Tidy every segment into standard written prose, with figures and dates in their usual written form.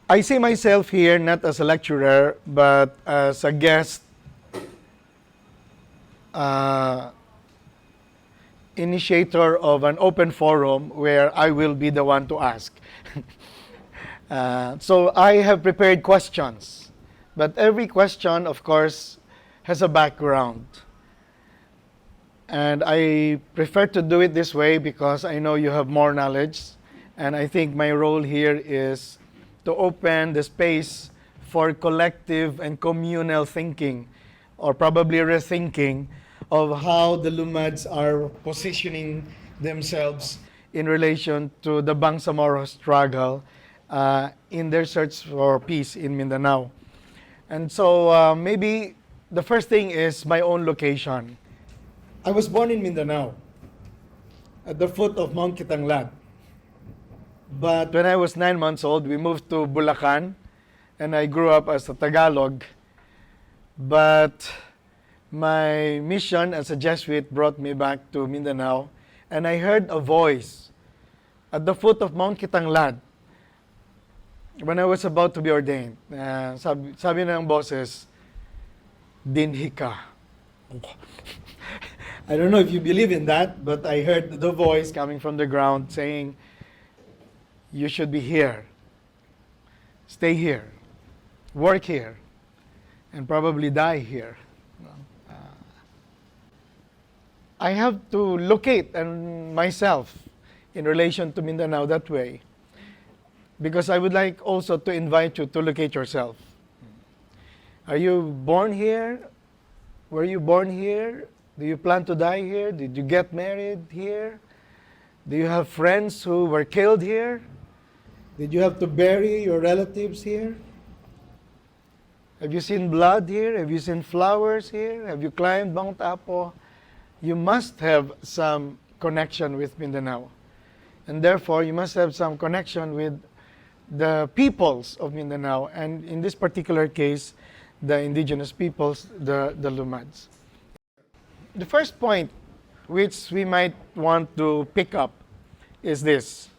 I see myself here not as a lecturer, but as a guest uh, initiator of an open forum where I will be the one to ask. So I have prepared questions, but every question, of course, has a background. And I prefer to do it this way because I know you have more knowledge. And I think my role here is to open the space for collective and communal thinking, or probably rethinking, of how the Lumads are positioning themselves in relation to the Bangsamoro struggle in their search for peace in Mindanao. And so maybe the first thing is my own location. I was born in Mindanao, at the foot of Mount Kitanglad. But when I was 9 months old, we moved to Bulacan, and I grew up as a Tagalog. But my mission as a Jesuit brought me back to Mindanao, and I heard a voice at the foot of Mount Kitanglad when I was about to be ordained. Sabi ng boses, dinhi ka. I don't know if you believe in that, but I heard the voice coming from the ground saying, you should be here, stay here, work here, and probably die here. I have to locate myself in relation to Mindanao that way, because I would like also to invite you to locate yourself. Are you born here? Were you born here? Do you plan to die here? Did you get married here? Do you have friends who were killed here? Did you have to bury your relatives here? Have you seen blood here? Have you seen flowers here? Have you climbed Mount Apo? You must have some connection with Mindanao. And therefore, you must have some connection with the peoples of Mindanao, and in this particular case, the indigenous peoples, the Lumads. The first point which we might want to pick up is this.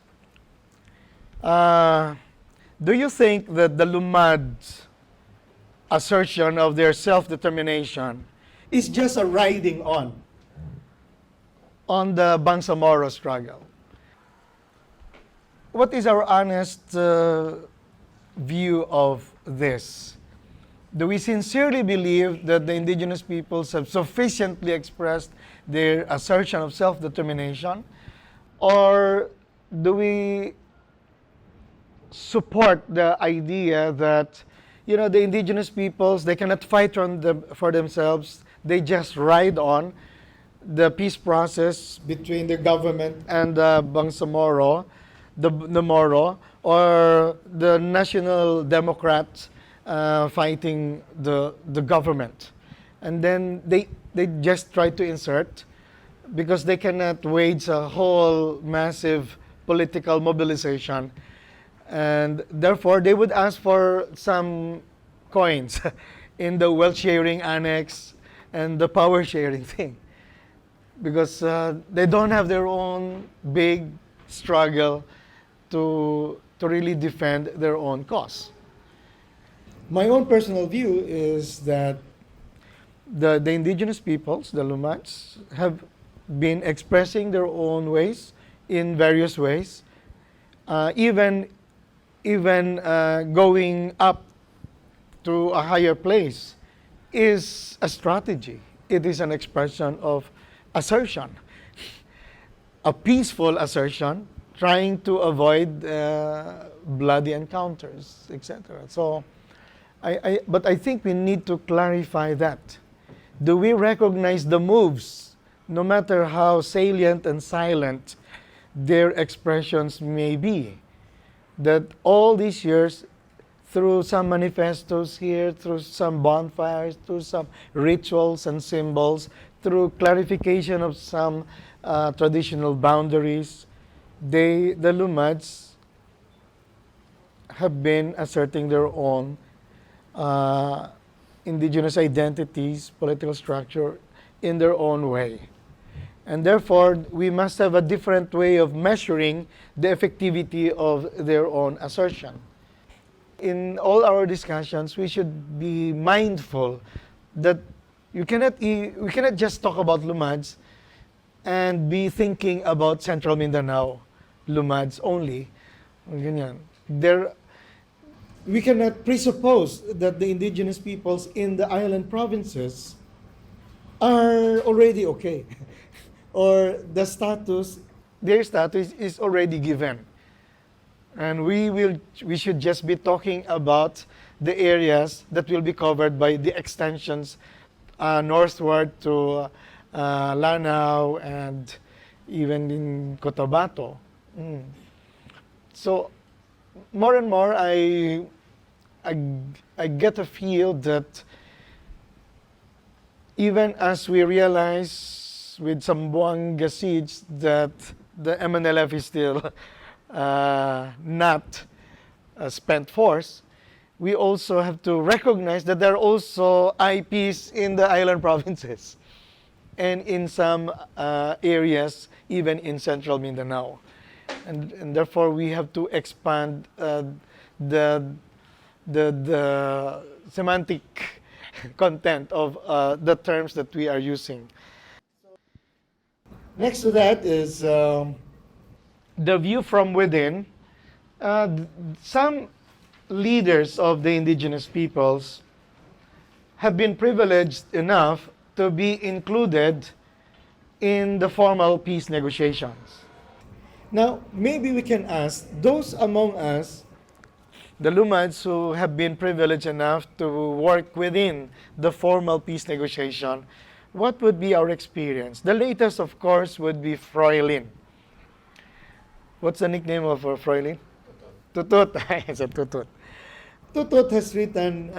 Do you think that the Lumads' assertion of their self-determination is just a riding on the Bangsamoro struggle? What is our honest view of this? Do we sincerely believe that the indigenous peoples have sufficiently expressed their assertion of self-determination? Or do we support the idea that, the indigenous peoples, they cannot fight for themselves, they just ride on the peace process between the government and the Bangsamoro, the Moro, or the National Democrats fighting the government? And then they just try to insert, because they cannot wage a whole massive political mobilization, and therefore they would ask for some coins in the wealth sharing annex and the power sharing thing, because they don't have their own big struggle to really defend their own cause. My own personal view is that the indigenous peoples, the Lumads, have been expressing their own ways in various ways, even going up to a higher place is a strategy. It is an expression of assertion, a peaceful assertion, trying to avoid bloody encounters, etc. So, but I think we need to clarify that. Do we recognize the moves, no matter how salient and silent their expressions may be? That all these years, through some manifestos here, through some bonfires, through some rituals and symbols, through clarification of some traditional boundaries, the Lumads have been asserting their own indigenous identities, political structure in their own way. And therefore, we must have a different way of measuring the effectivity of their own assertion. In all our discussions, we should be mindful that we cannot just talk about Lumads and be thinking about Central Mindanao Lumads only. Ganyan. There, we cannot presuppose that the indigenous peoples in the island provinces are already okay, or their status is already given. And we should just be talking about the areas that will be covered by the extensions northward to Lanao and even in Cotabato. Mm. So more and more, I, I get a feel that even as we realize with some Buanga siege that the MNLF is still not a spent force, we also have to recognize that there are also IPs in the island provinces and in some areas, even in central Mindanao. And therefore, we have to expand the, the semantic content of the terms that we are using. Next to that is the view from within. Some leaders of the indigenous peoples have been privileged enough to be included in the formal peace negotiations. Now, maybe we can ask those among us, the Lumads who have been privileged enough to work within the formal peace negotiation, what would be our experience? The latest, of course, would be Froilin. What's the nickname of Froilin? Tutut. It's a Tutut. Tutut has written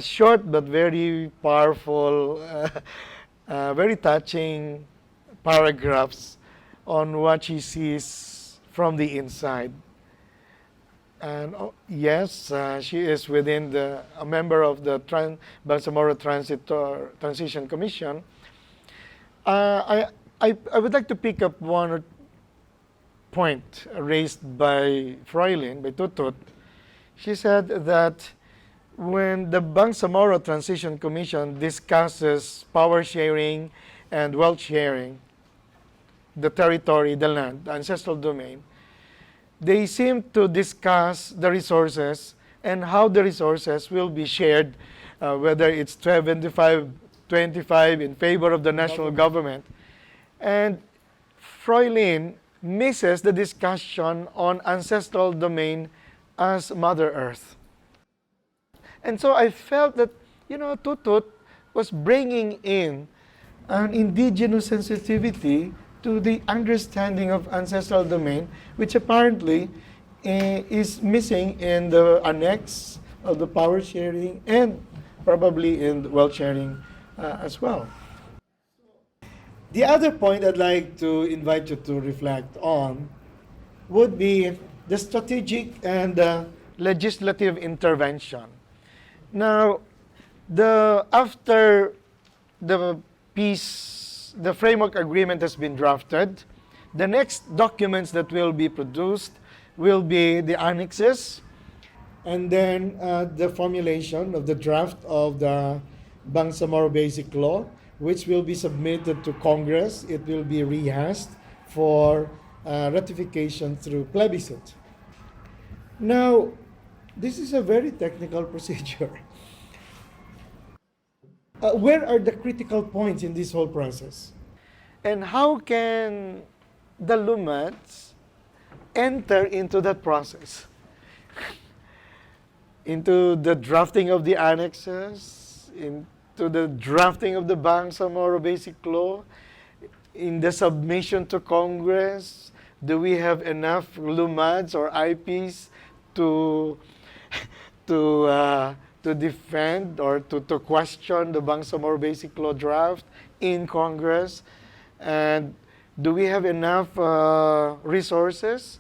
short but very powerful, very touching paragraphs on what she sees from the inside. And yes, she is within a member of the Bangsamoro Transition Commission. I would like to pick up one point raised by Froilin, by Tutut. She said that when the Bangsamoro Transition Commission discusses power sharing and wealth sharing, the territory, the land, the ancestral domain, they seem to discuss the resources and how the resources will be shared, whether it's 75-25 in favor of the national government. And Froilin misses the discussion on ancestral domain as Mother Earth. And so I felt that, Tutut was bringing in an indigenous sensitivity to the understanding of ancestral domain, which apparently is missing in the annex of the power sharing and probably in wealth sharing as well. The other point I'd like to invite you to reflect on would be the strategic and legislative intervention. Now, after the peace, the framework agreement has been drafted, the next documents that will be produced will be the annexes, and then the formulation of the draft of the Bangsamoro Basic Law, which will be submitted to Congress. It will be rehashed for ratification through plebiscite. Now, this is a very technical procedure. Where are the critical points in this whole process? And how can the Lumads enter into that process? Into the drafting of the annexes, into the drafting of the Bangsamoro Basic Law, in the submission to Congress. Do we have enough Lumads or IPs to defend or to question the Bangsamoro Basic Law draft in Congress? And do we have enough resources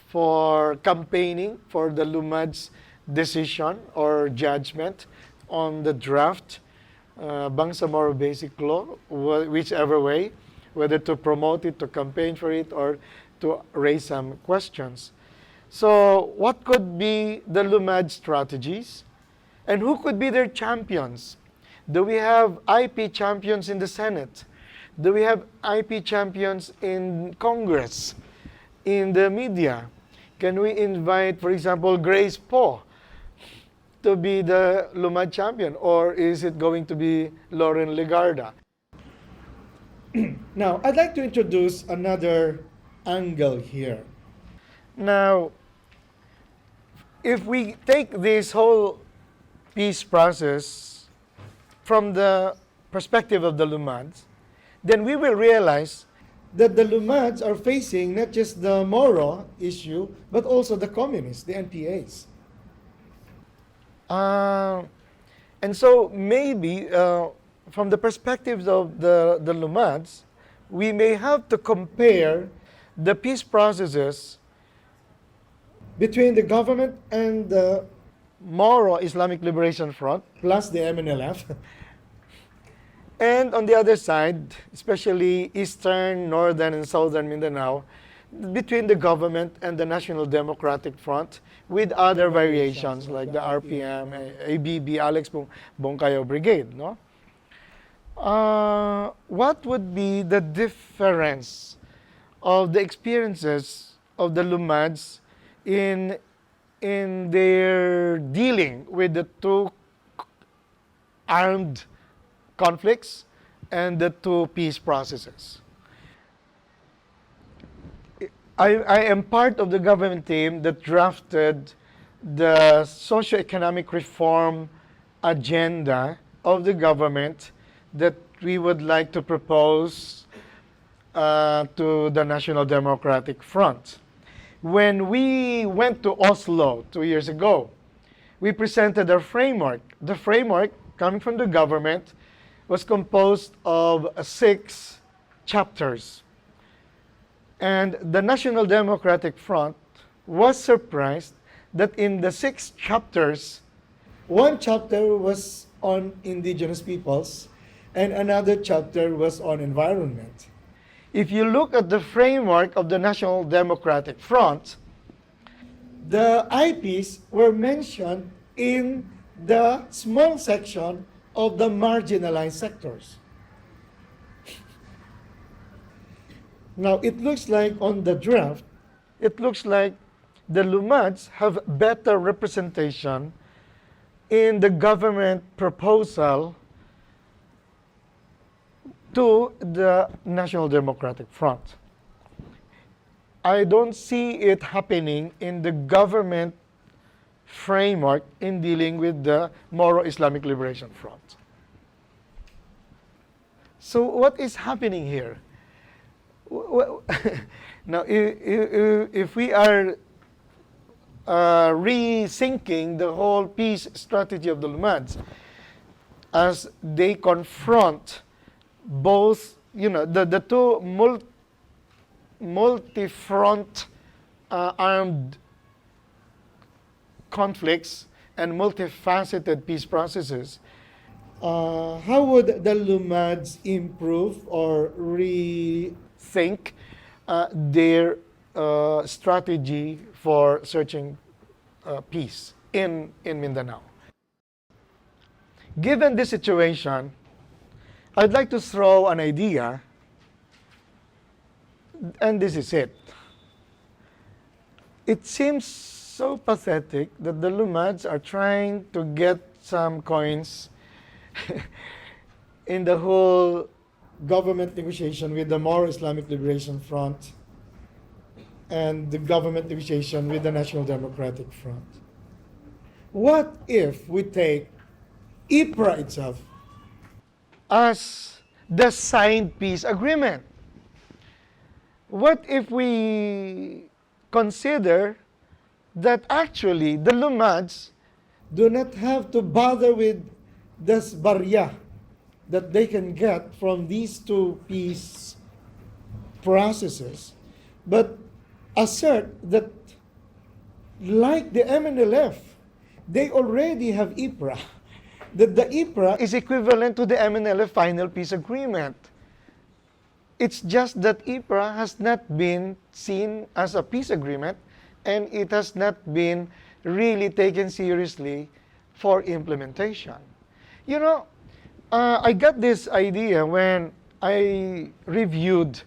for campaigning for the Lumads' decision or judgment on the draft Bangsamoro Basic Law, whichever way, whether to promote it, to campaign for it, or to raise some questions? So what could be the Lumad strategies? And who could be their champions? Do we have IP champions in the Senate? Do we have IP champions in Congress, in the media? Can we invite, for example, Grace Poe to be the Lumad champion? Or is it going to be Lauren Legarda? Now, I'd like to introduce another angle here. Now, if we take this whole peace process from the perspective of the Lumads, then we will realize that the Lumads are facing not just the Moro issue, but also the communists, the NPAs. And so maybe from the perspectives of the Lumads, we may have to compare the peace processes between the government and the Moro Islamic Liberation Front, plus the MNLF. And on the other side, especially eastern, northern, and southern Mindanao, between the government and the National Democratic Front, with other variations like the RPM, ABB, Alex Bongkayo Brigade. No? What would be the difference of the experiences of the Lumads in their dealing with the two armed conflicts and the two peace processes? I am part of the government team that drafted the socio-economic reform agenda of the government that we would like to propose to the National Democratic Front. When we went to Oslo 2 years ago, we presented our framework. The framework, coming from the government, was composed of 6 chapters. And the National Democratic Front was surprised that in the 6 chapters, 1 chapter was on indigenous peoples and another chapter was on environment. If you look at the framework of the National Democratic Front, the IPs were mentioned in the small section of the marginalized sectors. Now, it looks like on the draft, it looks like the Lumads have better representation in the government proposal to the National Democratic Front. I don't see it happening in the government framework in dealing with the Moro Islamic Liberation Front. So what is happening here? Now, if we are rethinking the whole peace strategy of the Lumads as they confront both, the two multi-front armed conflicts and multifaceted peace processes, how would the Lumads improve or rethink their strategy for searching peace in Mindanao? Given this situation, I'd like to throw an idea, and this is it. It seems so pathetic that the Lumads are trying to get some coins in the whole government negotiation with the Moro Islamic Liberation Front and the government negotiation with the National Democratic Front. What if we take IPRA itself as the signed peace agreement? What if we consider that actually the Lumads do not have to bother with this barya that they can get from these two peace processes, but assert that, like the MNLF, they already have IPRA, that the IPRA is equivalent to the MNLF final peace agreement. It's just that IPRA has not been seen as a peace agreement, and it has not been really taken seriously for implementation. You know, I got this idea when I reviewed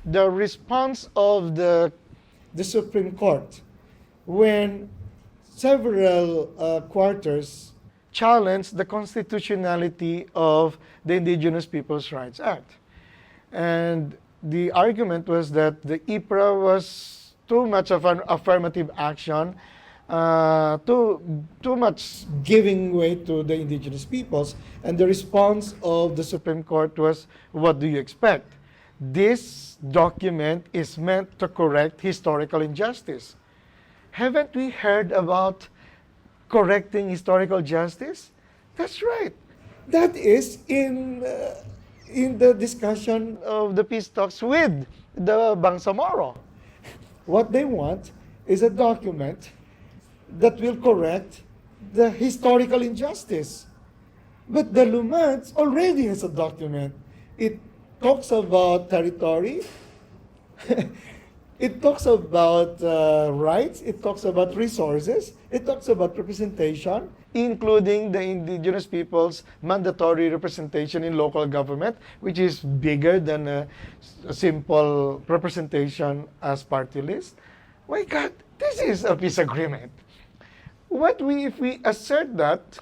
the response of the Supreme Court when several quarters challenged the constitutionality of the Indigenous Peoples' Rights Act. And the argument was that the IPRA was too much of an affirmative action, too much giving way to the indigenous peoples. And the response of the Supreme Court was, what do you expect? This document is meant to correct historical injustice. Haven't we heard about correcting historical justice? That's right. That is in the discussion of the peace talks with the Bangsamoro. What they want is a document that will correct the historical injustice. But the Lumad already has a document. It talks about territory, it talks about rights, it talks about resources, it talks about representation, including the indigenous people's mandatory representation in local government, which is bigger than a simple representation as party list. My God, this is a peace agreement. If we assert that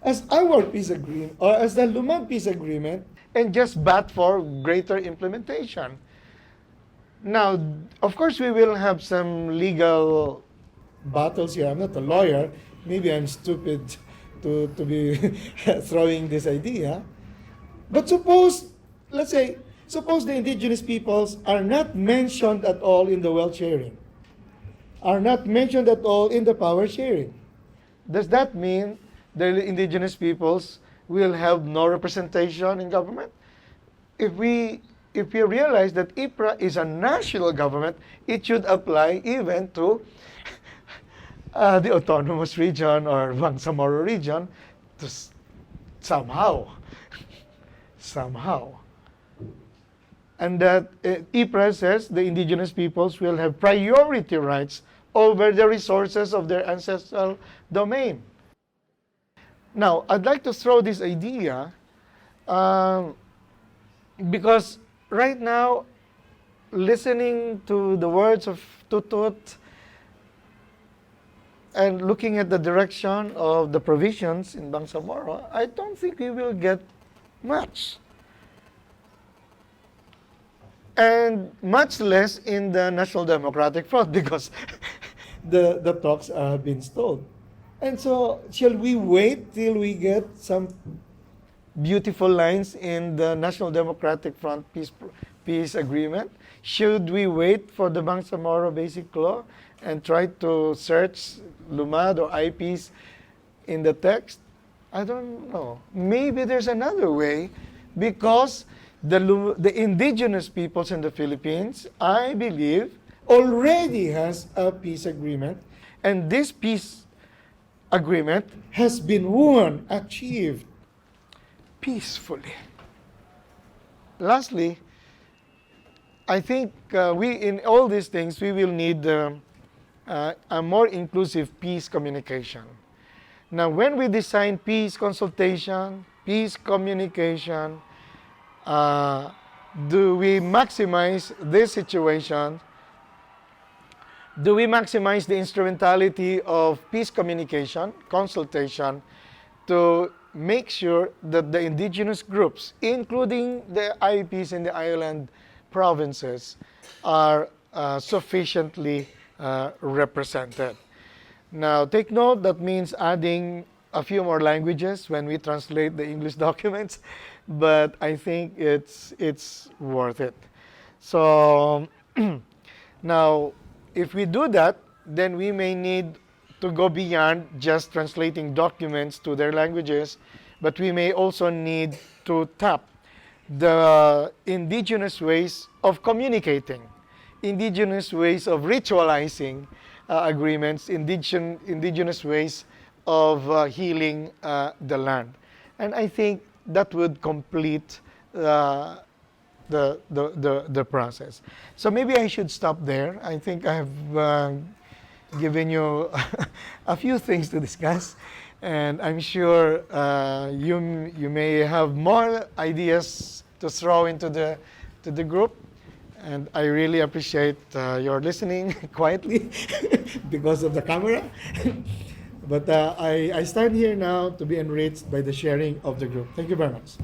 as our peace agreement, or as the Lumad peace agreement, and just bat for greater implementation? Now, of course, we will have some legal battles here. I'm not a lawyer. Maybe I'm stupid to be throwing this idea. But suppose the indigenous peoples are not mentioned at all in the wealth sharing, are not mentioned at all in the power sharing. Does that mean the indigenous peoples will have no representation in government? If we realize that IPRA is a national government, it should apply even to the autonomous region or Bangsamoro region to somehow. And that IPRA says the indigenous peoples will have priority rights over the resources of their ancestral domain. Now, I'd like to throw this idea because right now, listening to the words of Tutut and looking at the direction of the provisions in Bangsamoro, I don't think we will get much. And much less in the National Democratic Front because the talks have been stalled. And so, shall we wait till we get some beautiful lines in the National Democratic Front peace agreement? Should we wait for the Bangsamoro Basic Law and try to search Lumad or IPs in the text? I don't know. Maybe there's another way because the indigenous peoples in the Philippines, I believe, already has a peace agreement, and this peace agreement has been achieved peacefully. Lastly, I think in all these things, we will need a more inclusive peace communication. Now, when we design peace consultation, peace communication, do we maximize this situation? Do we maximize the instrumentality of peace communication, consultation, to make sure that the indigenous groups, including the IPs in the island provinces, are sufficiently represented? Now, take note, that means adding a few more languages when we translate the English documents, but I think it's worth it. So now, if we do that, then we may need to go beyond just translating documents to their languages, but we may also need to tap the indigenous ways of communicating, indigenous ways of ritualizing agreements, indigenous ways of healing the land. And I think that would complete the process. So maybe I should stop there. I think I have given you a few things to discuss, and I'm sure you may have more ideas to throw into the group. And I really appreciate your listening quietly because of the camera. But I stand here now to be enriched by the sharing of the group. Thank you very much.